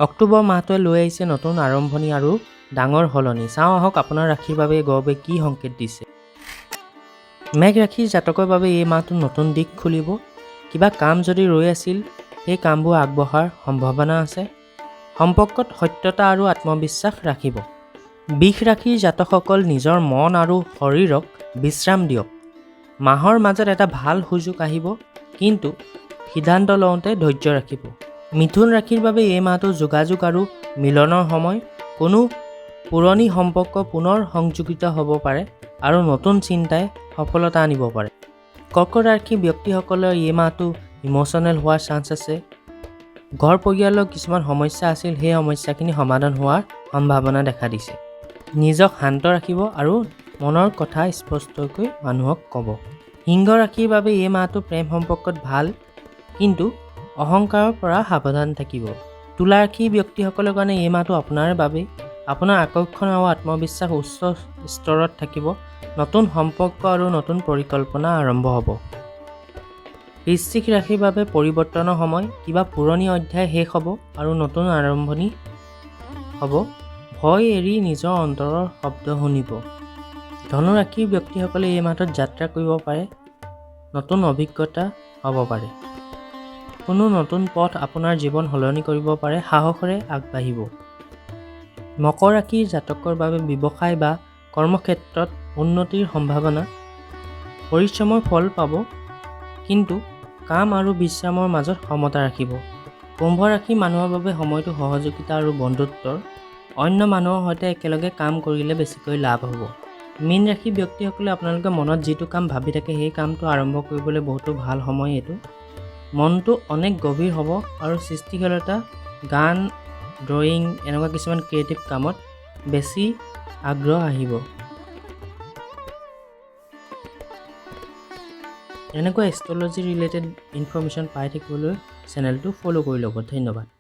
অক্টোবৰ মাহটোৱে লৈ আহিছে নতুন আৰম্ভণি আৰু ডাঙৰ সলনি। চাওঁ আহক আপোনাৰ ৰাশিৰ বাবে গৰ্বে কি সংকেত দিছে। মেঘ ৰাশিৰ জাতকৰ বাবে এই মাহটো নতুন দিশ খুলিব। কিবা কাম যদি ৰৈ আছিল সেই কামবোৰ আগবঢ়াৰ সম্ভাৱনা আছে। সম্পৰ্কত সত্যতা আৰু আত্মবিশ্বাস ৰাখিব। বৃষ ৰাশিৰ জাতকসকল নিজৰ মন আৰু শৰীৰক বিশ্ৰাম দিয়ক। মাহৰ মাজত এটা ভাল সুযোগ আহিব, কিন্তু সিদ্ধান্ত লওঁতে ধৈৰ্য ৰাখিব। মিথুন ৰাশিৰ বাবে এই মাহটো যোগাযোগ আৰু মিলনৰ সময়। কোনো পুৰণি সম্পৰ্ক পুনৰ সংযোজিত হ'ব পাৰে আৰু নতুন চিন্তাই সফলতা আনিব পাৰে। কৰ্কট ৰাশিৰ ব্যক্তিসকলৰ এই মাহটো ইম'চনেল হোৱাৰ চান্স আছে। ঘৰ পৰিয়ালৰ কিছুমান সমস্যা আছিল, সেই সমস্যাখিনি সমাধান হোৱাৰ সম্ভাৱনা দেখা দিছে। নিজক শান্ত ৰাখিব আৰু মনৰ কথা স্পষ্টকৈ মানুহক ক'ব। সিংহ ৰাশিৰ বাবে এই মাহটো প্ৰেম সম্পৰ্কত ভাল, কিন্তু অহংকাৰৰ পৰা সাৱধান থাকিব। তুলা ৰাশিৰ ব্যক্তিসকলৰ কাৰণে এই মাহটো আপোনাৰ বাবে। আপোনাৰ আকৰ্ষণ আৰু আত্মবিশ্বাস উচ্চ স্তৰত থাকিব। নতুন সম্পৰ্ক আৰু নতুন পৰিকল্পনা আৰম্ভ হ'ব। বৃশ্চিক ৰাশিৰ বাবে পৰিৱৰ্তনৰ সময়। কিবা পুৰণি অধ্যায় শেষ হ'ব আৰু নতুন আৰম্ভণি হ'ব। ভয় এৰি নিজৰ অন্তৰৰ শব্দ শুনিব। ধনু ৰাশিৰ ব্যক্তিসকলে এই মাহটোত যাত্ৰা কৰিব পাৰে, নতুন অভিজ্ঞতা হ'ব পাৰে। কোনো নতুন পথ আপোনাৰ জীৱন সলনি কৰিব পাৰে। সাহসেৰে আগবাঢ়িব। মকৰ ৰাশিৰ জাতকৰ বাবে ব্যৱসায় বা কৰ্মক্ষেত্ৰত উন্নতিৰ সম্ভাৱনা। পৰিশ্ৰমৰ ফল পাব, কিন্তু কাম আৰু বিশ্ৰামৰ মাজত সমতা ৰাখিব। কুম্ভ ৰাশিৰ মানুহৰ বাবে সময়টো সহযোগিতা আৰু বন্ধুত্বৰ। অন্য মানুহৰ সৈতে একেলগে কাম কৰিলে বেছিকৈ লাভ হ'ব। মীন ৰাশিৰ ব্যক্তিসকলে আপোনালোকে মনত যিটো কাম ভাবি থাকে সেই কামটো আৰম্ভ কৰিবলৈ বহুতো ভাল সময় এইটো। মনটো অনেক গভীৰ হ'ব আৰু সৃষ্টিশীলতা, গান, ড্ৰয়িং এনেকুৱা কিছুমান ক্ৰিয়েটিভ কামত বেছি আগ্ৰহ আহিব। এনেকুৱা এষ্ট্ৰলজি ৰিলেটেড ইনফৰমেশ্যন পাই থাকিবলৈ চেনেলটো ফ'ল' কৰি ল'ব। ধন্যবাদ।